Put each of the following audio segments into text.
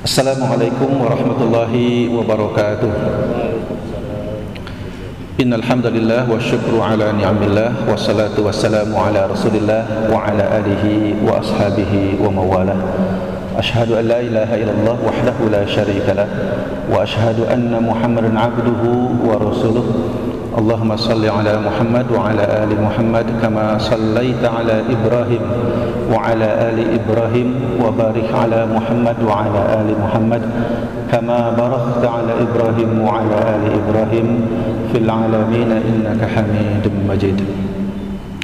Assalamualaikum warahmatullahi wabarakatuh. Innal hamdalillah wa syukru ala ni'amillah wassalatu wassalamu ala Rasulillah wa ala alihi wa ashabihi wa mawalah. Ashhadu an la ilaha illallah wahdahu la syarika lah wa ashhadu anna Muhammadan abduhu wa rasuluh. Allahumma salli ala Muhammad wa ala ali Muhammad kama sallaita ala Ibrahim wa ala ali Ibrahim wa barik ala Muhammad wa ala ali Muhammad kama barakta ala Ibrahim wa ala ali Ibrahim fil alamin innaka Hamidum Majid.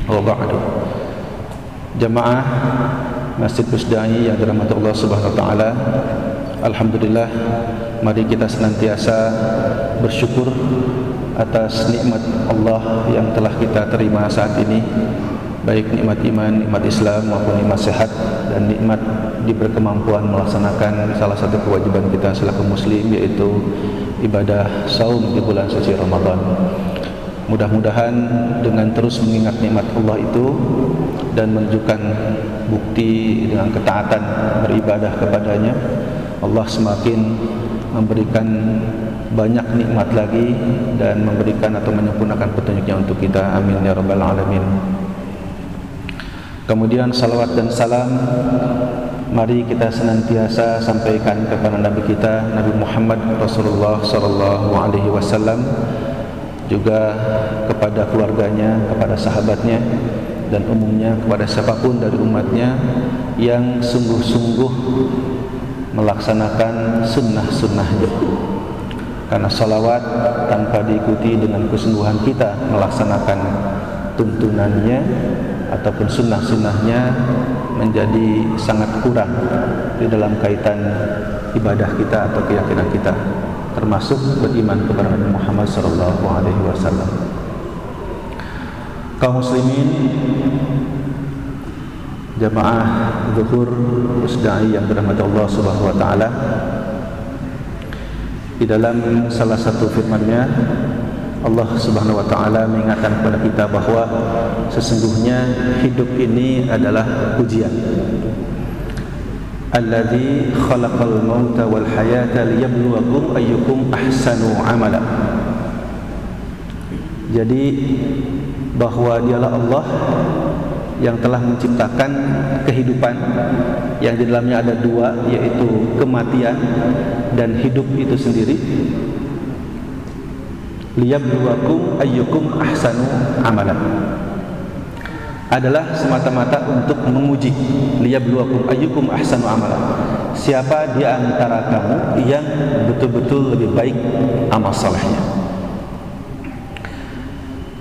Wa ba'du. Jamaah Masjid Pusdai yang dirahmati Allah Subhanahu wa taala, alhamdulillah, mari kita senantiasa bersyukur atas nikmat Allah yang telah kita terima saat ini, baik nikmat iman, nikmat Islam maupun nikmat sehat dan nikmat diberi kemampuan melaksanakan salah satu kewajiban kita selaku muslim, yaitu ibadah saum di bulan suci Ramadan. Mudah-mudahan dengan terus mengingat nikmat Allah itu dan menunjukkan bukti dengan ketaatan beribadah kepadanya, Allah semakin memberikan banyak nikmat lagi dan memberikan atau menyempurnakan petunjuknya untuk kita. Amin ya rabbal alamin. Kemudian salawat dan salam mari kita senantiasa sampaikan kepada Nabi kita, Nabi Muhammad Rasulullah sallallahu alaihi wasallam, juga kepada keluarganya, kepada sahabatnya, dan umumnya kepada siapapun dari umatnya yang sungguh-sungguh melaksanakan sunnah-sunnahnya. Karena salawat tanpa diikuti dengan kesungguhan kita melaksanakan tuntunannya ataupun sunnah-sunnahnya menjadi sangat kurang di dalam kaitan ibadah kita atau keyakinan kita, termasuk beriman kepada Nabi Muhammad SAW. Kaum muslimin, jamaah zuhur Pusdai yang dirahmati Allah Subhanahu wa taala, di dalam salah satu firman-Nya Allah Subhanahu wa taala mengingatkan kepada kita bahwa sesungguhnya hidup ini adalah ujian. Alladzi khalaqal mauta wal hayata liyabluwakum ayyukum ahsanu amala. Jadi bahwa dialah Allah yang telah menciptakan kehidupan yang di dalamnya ada dua, yaitu kematian dan hidup itu sendiri. Liyabluwakum ayyukum ahsanu amalan, adalah semata-mata untuk menguji. Liyabluwakum ayyukum ahsanu amalan, siapa di antara kamu yang betul-betul lebih baik amal salehnya.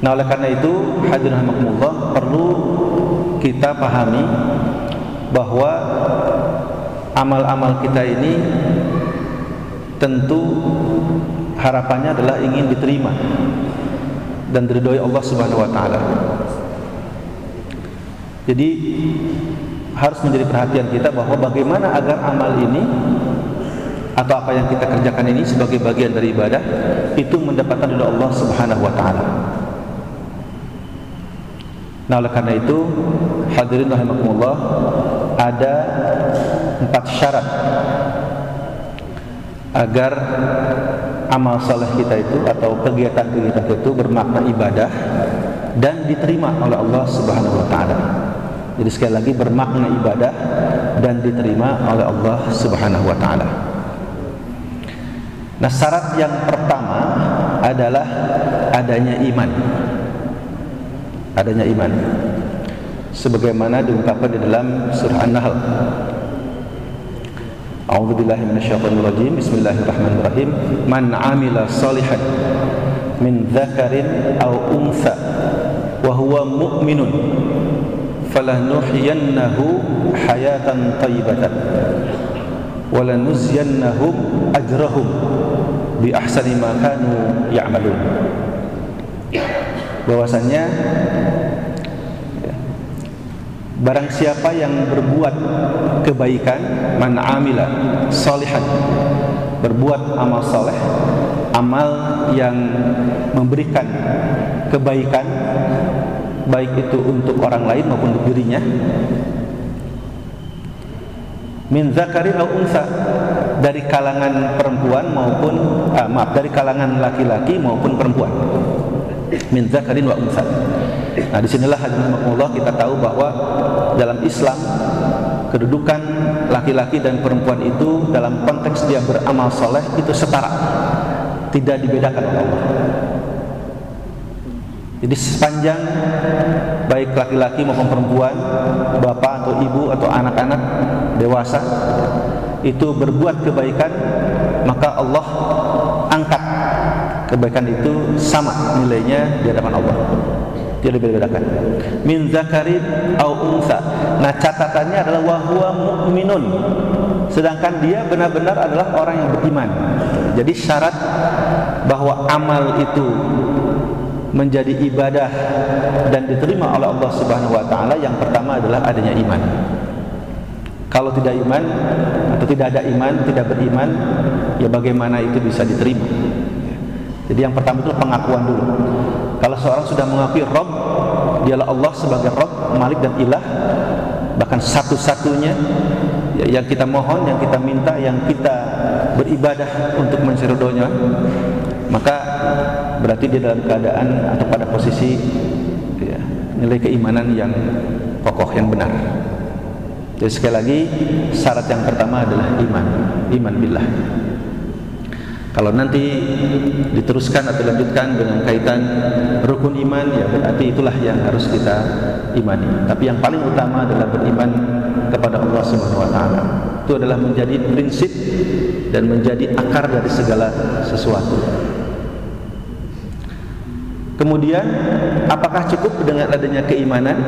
Nah, oleh karena itu hadirin rahimakumullah, perlu kita pahami bahwa amal-amal kita ini tentu harapannya adalah ingin diterima dan diridhoi Allah Subhanahu wa taala. Jadi harus menjadi perhatian kita bahwa bagaimana agar amal ini atau apa yang kita kerjakan ini sebagai bagian dari ibadah itu mendapatkan ridha Allah Subhanahu wa taala. Nah, oleh karena itu hadirin rahimakumullah, ada 4 syarat agar amal saleh kita itu atau kegiatan-kegiatan itu bermakna ibadah dan diterima oleh Allah Subhanahu wa taala. Jadi sekali lagi, bermakna ibadah dan diterima oleh Allah Subhanahu wa taala. Nah, syarat yang pertama adalah adanya iman. Adanya iman, sebagaimana diungkapkan di dalam surah An-Nahl. A'udzubillahi minasyaitonirrajim. Bismillahirrahmanirrahim. Man 'amila shalihan min dzakarin aw untha wa huwa mu'minun falanuhyiyannahu hayatan thayyibatan wa lanuzyiyannahum ajrahum bi ahsani ma kanu ya'malun. Bahwasannya barang siapa yang berbuat kebaikan, man amila salihan, berbuat amal saleh, amal yang memberikan kebaikan, baik itu untuk orang lain maupun untuk dirinya, min zakarin aw unsa, dari kalangan perempuan maupun dari kalangan laki-laki maupun perempuan. Min dzakarin wa untha. Nah, disinilah hadirin Allah kita tahu bahwa dalam Islam kedudukan laki-laki dan perempuan itu dalam konteks dia beramal soleh itu setara, tidak dibedakan oleh Allah. Jadi sepanjang baik laki-laki maupun perempuan, bapak atau ibu atau anak-anak dewasa itu berbuat kebaikan, maka Allah angkat kebaikan itu sama nilainya di hadapan Allah, tidak dibedakan. Min dzakarin au untha. Nah, catatannya adalah wa huwa mu'minun, sedangkan dia benar-benar adalah orang yang beriman. Jadi syarat bahwa amal itu menjadi ibadah dan diterima oleh Allah Subhanahu wa taala, yang pertama adalah adanya iman. Kalau tidak iman atau tidak ada iman, tidak beriman, ya bagaimana itu bisa diterima? Jadi yang pertama itu pengakuan dulu. Kalau seorang sudah mengakui Rabb, dialah Allah sebagai Rabb, Malik dan Ilah, bahkan satu-satunya yang kita mohon, yang kita minta, yang kita beribadah untuk mencari ridhonya, maka berarti dia dalam keadaan atau pada posisi ya, nilai keimanan yang kokoh, yang benar. Jadi sekali lagi syarat yang pertama adalah iman billah. Kalau nanti diteruskan atau dilanjutkan dengan kaitan rukun iman, ya berarti itulah yang harus kita imani. Tapi yang paling utama adalah beriman kepada Allah Subhanahu wa taala. Itu adalah menjadi prinsip dan menjadi akar dari segala sesuatu. Kemudian, apakah cukup dengan adanya keimanan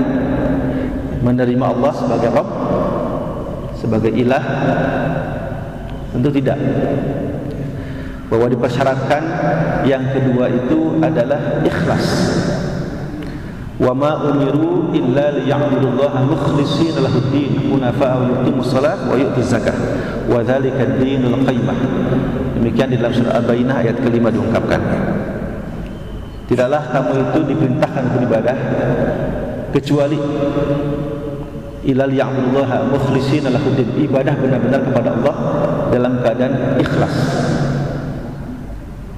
menerima Allah sebagai Rabb, sebagai Ilah? Tentu tidak. Bahwa dipersyaratkan yang kedua itu adalah ikhlas. Wa ma umiru illa liya'budullaha mukhlishina lahuddin hunafa'a wa yuqimus shalah wa yu'tuz zakah wa dzalika ad-dinul qayyimah. Demikian di dalam surah Al-Baqarah ayat ke-5 diungkapkan. Tidaklah kamu itu diperintahkan beribadah kecuali illa liya'budullaha mukhlishina lahuddin, ibadah benar-benar kepada Allah dalam keadaan ikhlas.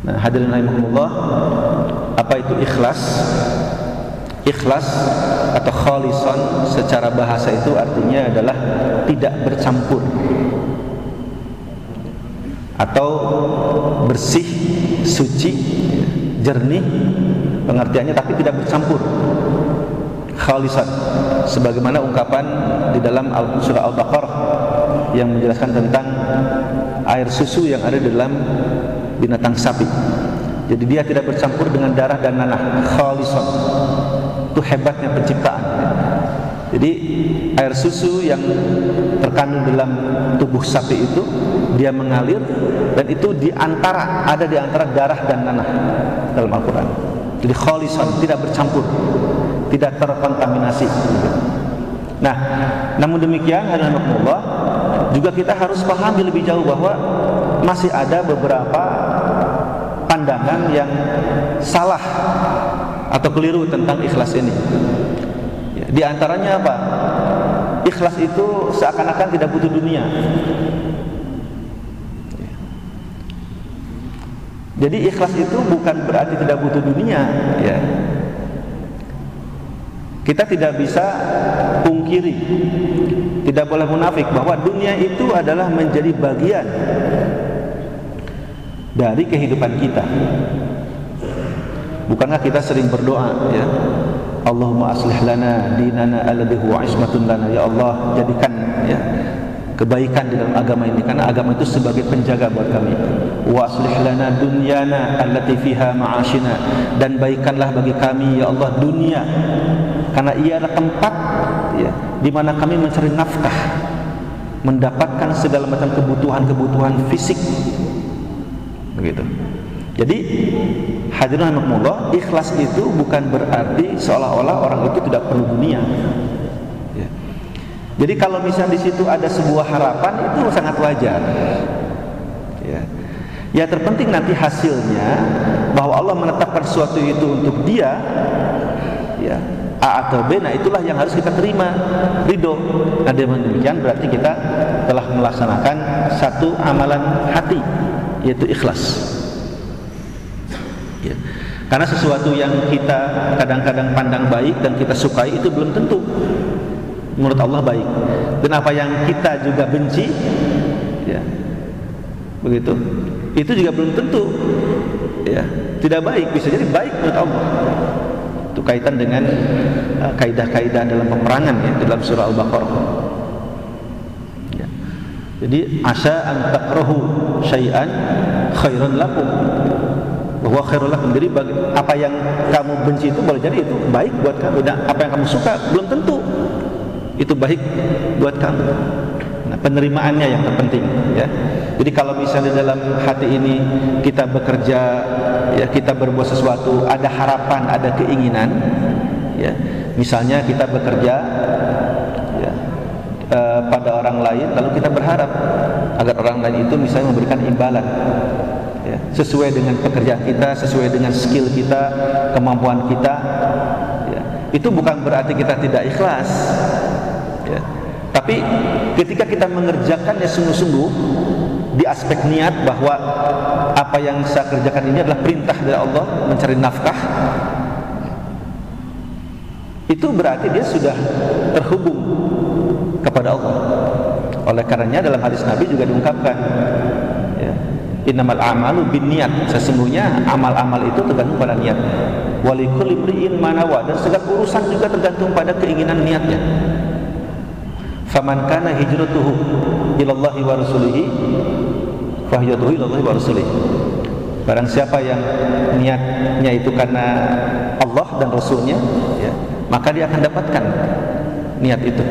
Nah, hadirin rahimakumullah, apa itu ikhlas? Ikhlas atau khalisan secara bahasa itu artinya adalah tidak bercampur atau bersih, suci, jernih pengertiannya, tapi tidak bercampur. Khalisan sebagaimana ungkapan di dalam surah Al-Baqarah yang menjelaskan tentang air susu yang ada di dalam binatang sapi. Jadi dia tidak bercampur dengan darah dan nanah. Khalisan. Itu hebatnya penciptaan. Jadi air susu yang terkandung dalam tubuh sapi itu dia mengalir, dan itu ada di antara darah dan nanah dalam Al-Quran. Jadi khalisan, tidak bercampur, tidak terkontaminasi. Nah, namun demikian hadirin rahimakumullah, juga kita harus pahami lebih jauh bahwa masih ada beberapa pandangan yang salah atau keliru tentang ikhlas ini. Ya, di antaranya apa? Ikhlas itu seakan-akan tidak butuh dunia. Ya. Jadi ikhlas itu bukan berarti tidak butuh dunia. Ya. Kita tidak bisa pungkiri, tidak boleh munafik bahwa dunia itu adalah menjadi bagian dari kehidupan kita. Bukankah kita sering berdoa, ya, Allahumma aslih lana dinana alladhi huwa ismatun lana, ya Allah jadikan ya kebaikan di dalam agama ini, karena agama itu sebagai penjaga buat kami. Wa aslih lana dunyana allati fiha ma'ashina, dan baikkanlah bagi kami ya Allah dunia, karena ia adalah tempat ya di mana kami mencari nafkah, mendapatkan segala macam kebutuhan fisik. Begitu. Jadi hadirin rahimakumullah, ikhlas itu bukan berarti seolah-olah orang itu tidak perlu dunia. Ya. Jadi kalau misalnya di situ ada sebuah harapan, itu sangat wajar. Ya. Ya terpenting nanti hasilnya bahwa Allah menetapkan sesuatu itu untuk dia, ya A atau B, nah itulah yang harus kita terima, ridho. Nah dengan demikian berarti kita telah melaksanakan satu amalan hati, yaitu ikhlas. Ya. Karena sesuatu yang kita kadang-kadang pandang baik dan kita sukai itu belum tentu menurut Allah baik. Dan apa yang kita juga benci, ya, begitu, itu juga belum tentu, ya, tidak baik. Bisa jadi baik menurut Allah. Itu kaitan dengan kaidah-kaidah dalam peperangan, ya, dalam surah Al-Baqarah. Ya. Jadi asa an takrahu syai'an khairan lakum, bahwa khairul lakum. Jadi apa yang kamu benci itu boleh jadi itu baik buat kamu, dan apa yang kamu suka belum tentu itu baik buat kamu. Nah, penerimaannya yang terpenting, ya. Jadi kalau misalnya dalam hati ini kita bekerja, ya, kita berbuat sesuatu, ada harapan, ada keinginan, ya. Misalnya kita bekerja, ya, pada orang lain, lalu kita berharap agar orang lain itu misalnya memberikan imbalan, ya, sesuai dengan pekerjaan kita, sesuai dengan skill kita, kemampuan kita, ya. Itu bukan berarti kita tidak ikhlas, ya. Tapi ketika kita mengerjakannya sungguh-sungguh di aspek niat bahwa apa yang saya kerjakan ini adalah perintah dari Allah, mencari nafkah, itu berarti dia sudah terhubung kepada Allah. Oleh karenanya dalam hadis Nabi juga diungkapkan, ya, innamal a'malu binniyat, sesungguhnya amal-amal itu tergantung pada niat. Walikulli imri'in ma nawa, dan segala urusan juga tergantung pada keinginan niatnya. Faman kana hijratuhu ilallahi wa rasulihi fahiyatuhu ilallahi wa rasulihi. Barang siapa yang niatnya itu karena Allah dan Rasulnya, ya, maka dia akan dapatkan niat itu.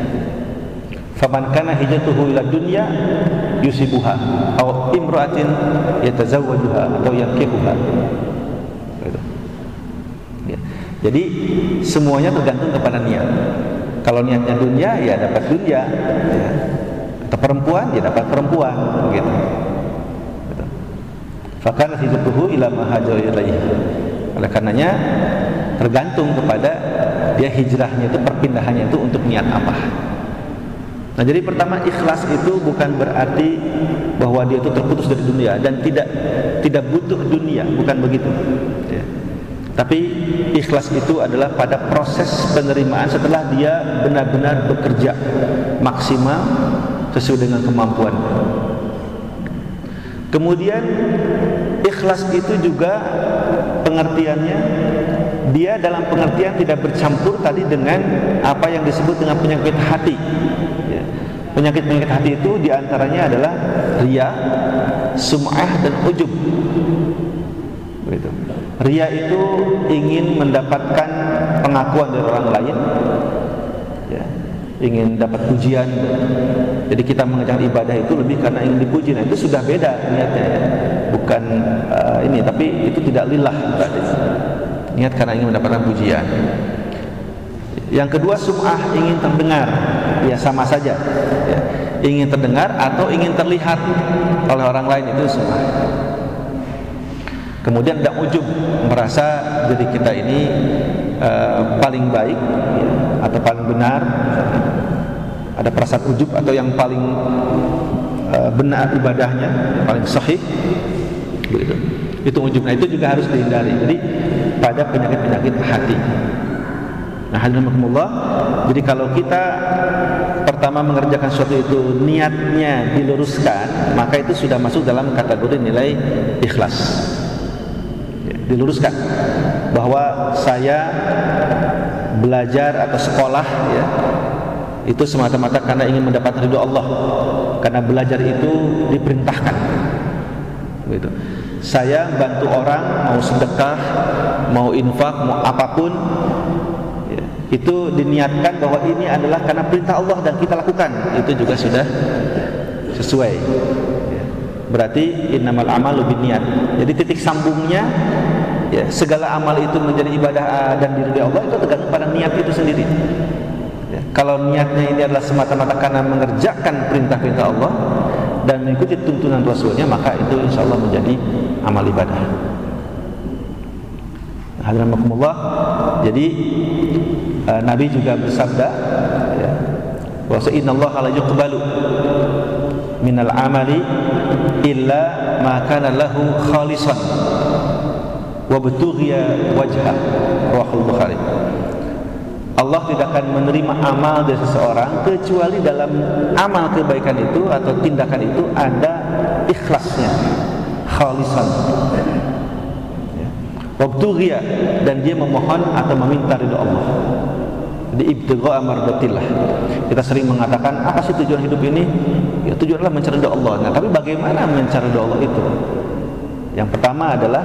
Faman kana hijratuhu ila dunya yusibuha aw imra'atin yatazawwajuha atau yankihuha. Gitu. Ya. Jadi semuanya tergantung kepada niat. Kalau niatnya dunia, ya dapat dunia, ya. Atau perempuan, ya dapat perempuan, gitu. Fakana hijratuhu ila ma hajara ilaihi. Oleh karenanya tergantung kepada dia hijrahnya itu, perpindahannya itu untuk niat apa. Nah, jadi pertama, ikhlas itu bukan berarti bahwa dia itu terputus dari dunia dan tidak butuh dunia, bukan begitu, ya. Tapi ikhlas itu adalah pada proses penerimaan setelah dia benar-benar bekerja maksimal sesuai dengan kemampuan. Kemudian ikhlas itu juga pengertiannya, dia dalam pengertian tidak bercampur tadi dengan apa yang disebut dengan penyakit hati, ya. Penyakit-penyakit hati itu diantaranya adalah riya, sum'ah, dan ujub. Begitu. Riya itu ingin mendapatkan pengakuan dari orang lain, ya, ingin dapat pujian. Jadi kita mengerjakan ibadah itu lebih karena ingin dipuji. Nah, itu sudah beda niatnya, ya. Bukan ini, tapi itu tidak lillah berarti. Niat karena ingin mendapatkan pujian. Yang kedua, sum'ah, ingin terdengar, ya sama saja, ya. Ingin terdengar atau ingin terlihat oleh orang lain, itu sum'ah. Kemudian ada ujub, merasa diri kita ini paling baik, ya, atau paling benar. Ada perasaan ujub atau yang paling benar ibadahnya, paling sahih, begitu. Itu ujub. Nah, itu juga harus dihindari. Jadi pada penyakit-penyakit hati. Nah, alhamdulillah. Jadi kalau kita pertama mengerjakan sesuatu itu niatnya diluruskan, maka itu sudah masuk dalam kategori nilai ikhlas. Diluruskan bahwa saya belajar atau sekolah, ya, itu semata-mata karena ingin mendapatkan ridho Allah, karena belajar itu diperintahkan, begitu. Saya bantu orang, mau sedekah, mau infak, mau apapun, ya, itu diniatkan bahwa ini adalah karena perintah Allah dan kita lakukan, itu juga sudah sesuai, ya. Berarti innamal a'malu binniyat. Jadi titik sambungnya, ya, segala amal itu menjadi ibadah dan diridhoi Allah itu tergantung pada niat itu sendiri, ya. Kalau niatnya ini adalah semata-mata karena mengerjakan perintah-perintah Allah dan mengikuti tuntunan Rasulnya, maka itu insya Allah menjadi amal ibadah. Alhamdulillah. Jadi Nabi juga bersabda, ya, bahwa innallaha la yuqbalu minal amali illa ma kana lahu khalisan wa butughiya wajha. Rawahul Bukhari. Allah tidak akan menerima amal dari seseorang kecuali dalam amal kebaikan itu atau tindakan itu ada ikhlasnya, khalisan. Wabtughiya, dan dia memohon atau meminta ridha Allah. Jadi ibtigha mardatillah. Kita sering mengatakan apa sih tujuan hidup ini? Ya tujuan adalah mencari ridha Allah. Nah, tapi bagaimana mencari ridha Allah itu? Yang pertama adalah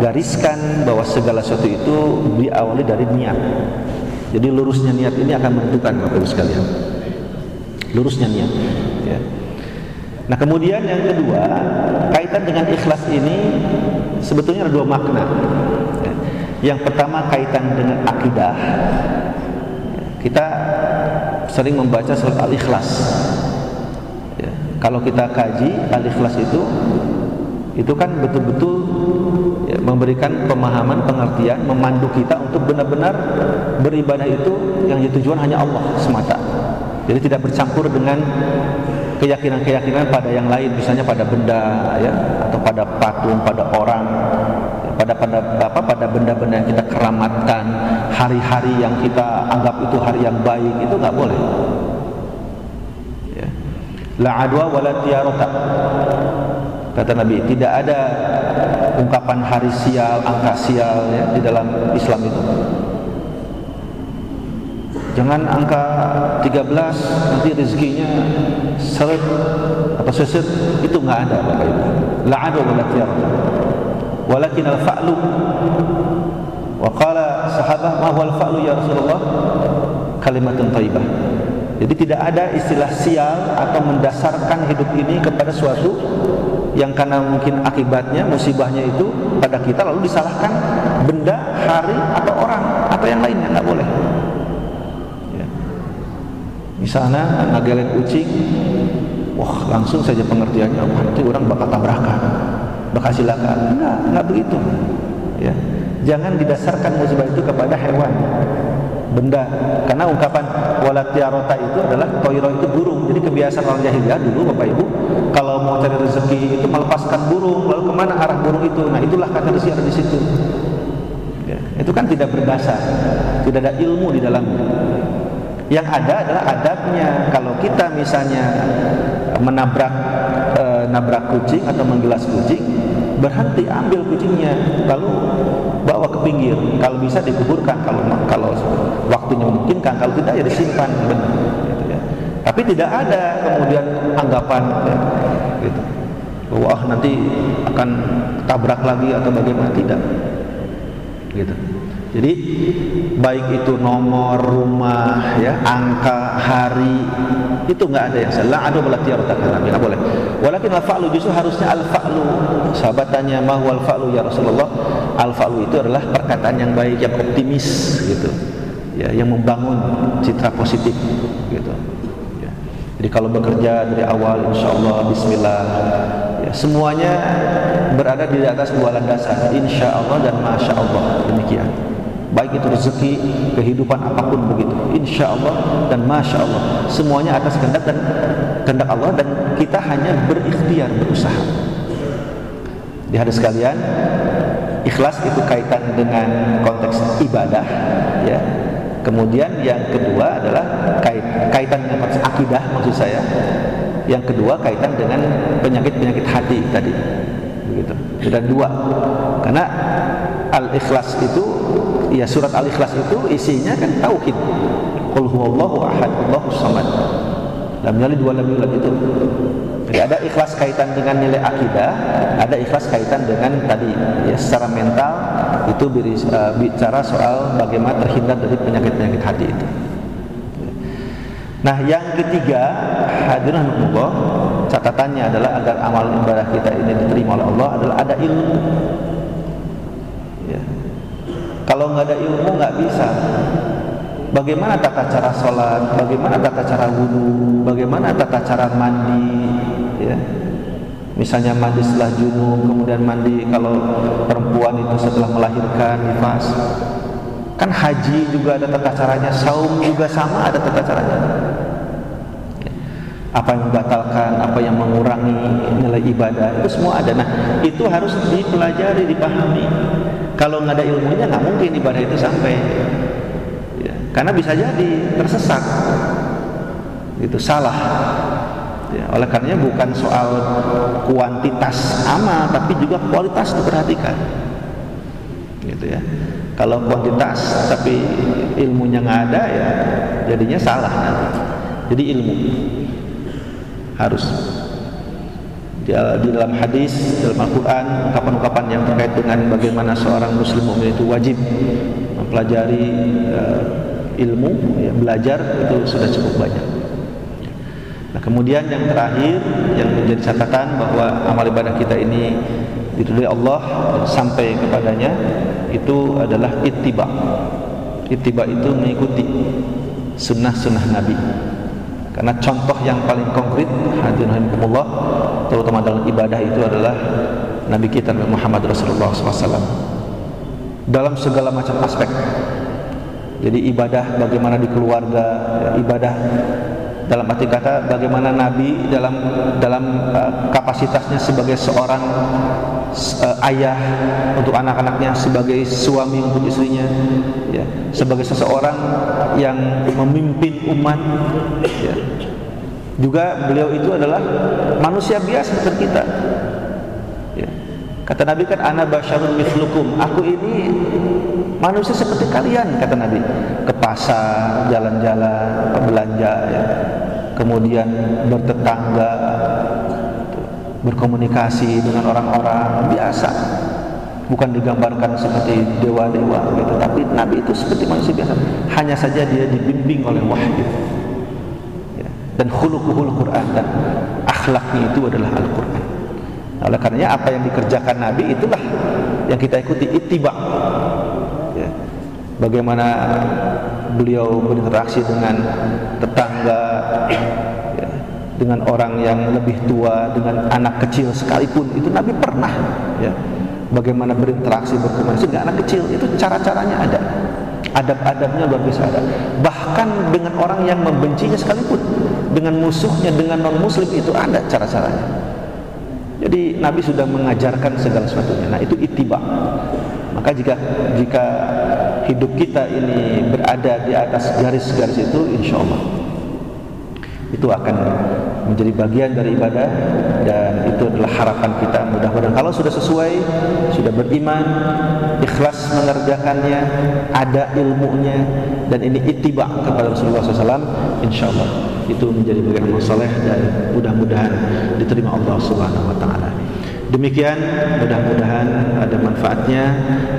gariskan bahwa segala sesuatu itu diawali dari niat. Jadi lurusnya niat ini akan menentukan Bapak Ibu sekalian. Lurusnya niat. Ya. Nah kemudian yang kedua, kaitan dengan ikhlas ini sebetulnya ada dua makna. Ya. Yang pertama kaitan dengan akidah. Kita sering membaca surat Al-Ikhlas. Ya. Kalau kita kaji Al-Ikhlas itu kan betul-betul ya, memberikan pemahaman, pengertian, memandu kita untuk benar-benar beribadah itu yang tujuan hanya Allah semata. Jadi tidak bercampur dengan keyakinan-keyakinan pada yang lain, misalnya pada benda ya, atau pada patung, pada orang, ya, pada benda-benda yang kita keramatkan, hari-hari yang kita anggap itu hari yang baik, itu nggak boleh. Ya. La adwa wala tiyarata. Kata Nabi, tidak ada ungkapan hari sial, angka sial ya, di dalam Islam itu. Jangan angka 13 nanti rezekinya seret atau seset, itu nggak ada Bapak Ibu. La adu wala tiyarata. Walakin al-fa'lu. Wa qala sahabah ma huwa al-fa'lu ya Rasulullah? Kalimatun thayyibah. Jadi tidak ada istilah sial atau mendasarkan hidup ini kepada suatu yang karena mungkin akibatnya, musibahnya itu pada kita lalu disalahkan benda, hari, atau orang, atau yang lainnya, nggak boleh ya. Misalnya ngagelin kucing, wah langsung saja pengertiannya, wah nanti orang bakal tabrakan, bakal silakan. Nggak begitu ya. Jangan didasarkan musibah itu kepada hewan, benda, karena ungkapan walat tiarota itu adalah toiro itu burung. Jadi kebiasaan orang jahiliyah dulu Bapak Ibu, kalau mau cari rezeki itu melepaskan burung, lalu kemana arah burung itu? Nah itulah kata rezeki ada di situ. Ya, itu kan tidak berdasar, tidak ada ilmu di dalamnya. Yang ada adalah adabnya. Kalau kita misalnya nabrak kucing atau menggilas kucing, berhenti, ambil kucingnya, lalu bawa ke pinggir. Kalau bisa dikuburkan, kalau waktunya memungkinkan, kalau tidak ya disimpan, benar. Gitu ya. Tapi tidak ada kemudian anggapan, ya, gitu. Wah nanti akan tabrak lagi atau bagaimana, tidak. Gitu. Jadi baik itu nomor rumah, ya, angka, hari, itu nggak ada yang salah. Ada belatiyar takkan nggak boleh. Walakin al-fa'lu, justru harusnya al-fa'lu. Sahabat tanya, ma huwa al-fa'lu ya Rasulullah? Al-fa'lu itu adalah perkataan yang baik, yang optimis, gitu. Ya, yang membangun citra positif, gitu. Ya. Jadi kalau bekerja dari awal, insya Allah, Bismillah, ya, semuanya berada di atas dua landasan, insya Allah dan masya Allah, demikian. Baik itu rezeki, kehidupan apapun begitu, insya Allah dan masya Allah, semuanya atas kehendak Allah, dan kita hanya berikhtiar, berusaha. Di hadis sekalian, ikhlas itu kaitan dengan konteks ibadah, ya. Kemudian yang kedua adalah kaitan dengan konteks akidah, maksud saya. Yang kedua kaitan dengan penyakit hati tadi, begitu. Sudah dua, karena al-ikhlas itu, ya, surat Al-Ikhlas itu isinya kan tauhid. Qul huwallahu ahad, Allahus samad, lam yalid wa lam yulad, itu. Jadi ada ikhlas kaitan dengan nilai akidah, ada ikhlas kaitan dengan tadi, ya, secara mental itu bicara soal bagaimana terhindar dari penyakit hati itu. Nah, yang ketiga, hadirin rahimakumullah, catatannya adalah agar amal ibadah kita ini diterima oleh Allah adalah ada ilmu. Ya. Kalau nggak ada ilmu nggak bisa. Bagaimana tata cara sholat, bagaimana tata cara wudu, bagaimana tata cara mandi, ya. Misalnya mandi setelah junub, kemudian mandi kalau perempuan itu setelah melahirkan, nifas. Kan haji juga ada tata caranya, saum juga sama ada tata caranya. apa yang membatalkan, apa yang mengurangi nilai ibadah, itu semua ada. Nah, itu harus dipelajari, dipahami. Kalau nggak ada ilmunya, nggak mungkin ibadah itu sampai. Ya, karena bisa jadi tersesat, itu salah. Ya, oleh karenanya bukan soal kuantitas amal, tapi juga kualitas diperhatikan. Gitu ya. Kalau kuantitas tapi ilmunya nggak ada, ya jadinya salah nanti. Jadi ilmu harus di dalam hadis, dalam Al-Quran, ungkapan-ungkapan yang terkait dengan bagaimana seorang muslim mukmin itu wajib mempelajari ilmu, ya, belajar itu sudah cukup banyak. Nah, kemudian yang terakhir yang menjadi catatan bahwa amal ibadah kita ini diridhoi Allah sampai kepadanya itu adalah ittiba. Ittiba itu mengikuti sunnah-sunnah Nabi. Karena contoh yang paling konkret, hadirin rahimakumullah, terutama dalam ibadah itu adalah Nabi kita Muhammad Rasulullah SAW dalam segala macam aspek. Jadi ibadah bagaimana di keluarga, ibadah dalam arti kata bagaimana Nabi dalam kapasitasnya sebagai seorang ayah untuk anak-anaknya, sebagai suami untuk istrinya, ya, sebagai seseorang yang memimpin umat, ya. Juga beliau itu adalah manusia biasa seperti kita, ya. Kata Nabi kan, ana basyarun mithlukum, aku ini manusia seperti kalian, kata Nabi. Ke pasar, jalan-jalan, belanja, ya. Kemudian bertetangga, berkomunikasi dengan orang-orang biasa, bukan digambarkan seperti dewa-dewa gitu, tapi Nabi itu seperti manusia biasa, hanya saja dia dibimbing oleh wahyu, ya. Dan khuluquhul Quran, dan akhlaknya itu adalah Al-Quran. Oleh karenanya apa yang dikerjakan Nabi itulah yang kita ikuti, ittiba, ya. Bagaimana beliau berinteraksi dengan tetangga, ya, dengan orang yang lebih tua, dengan anak kecil sekalipun, itu Nabi pernah, ya. Bagaimana berinteraksi, berkomunikasi dengan anak kecil, itu cara-caranya ada, adab-adabnya luar biasa ada. Bahkan dengan orang yang membencinya sekalipun, dengan musuhnya, dengan non-muslim, itu ada cara-caranya. Jadi Nabi sudah mengajarkan segala sesuatunya. Nah, itu ittiba. Maka jika hidup kita ini berada di atas garis-garis itu, insya Allah itu akan menjadi bagian dari ibadah, dan itu adalah harapan kita. Mudah-mudahan kalau sudah sesuai, sudah beriman, ikhlas mengerjakannya, ada ilmunya, dan ini ittiba kepada Rasulullah SAW, insya Allah itu menjadi bagian amal soleh, dan mudah-mudahan diterima Allah Subhanahu Wa Taala. Demikian, mudah-mudahan ada manfaatnya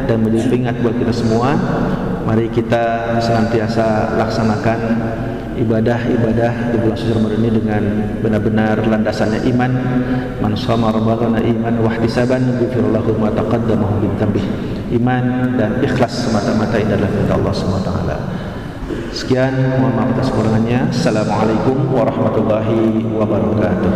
dan menjadi pengingat buat kita semua. Mari kita senantiasa laksanakan ibadah-ibadah di bulan suci Ramadan ini dengan benar-benar landasannya iman. Man shoma ramadhana iman wa ihtisaban ghufira lahu ma taqaddama min dhanbihi. Iman dan ikhlas semata-mata ini adalah perintah Allah Subhanahu wa taala. Sekian, mohon maaf atas kekurangannya. Assalamualaikum warahmatullahi wabarakatuh.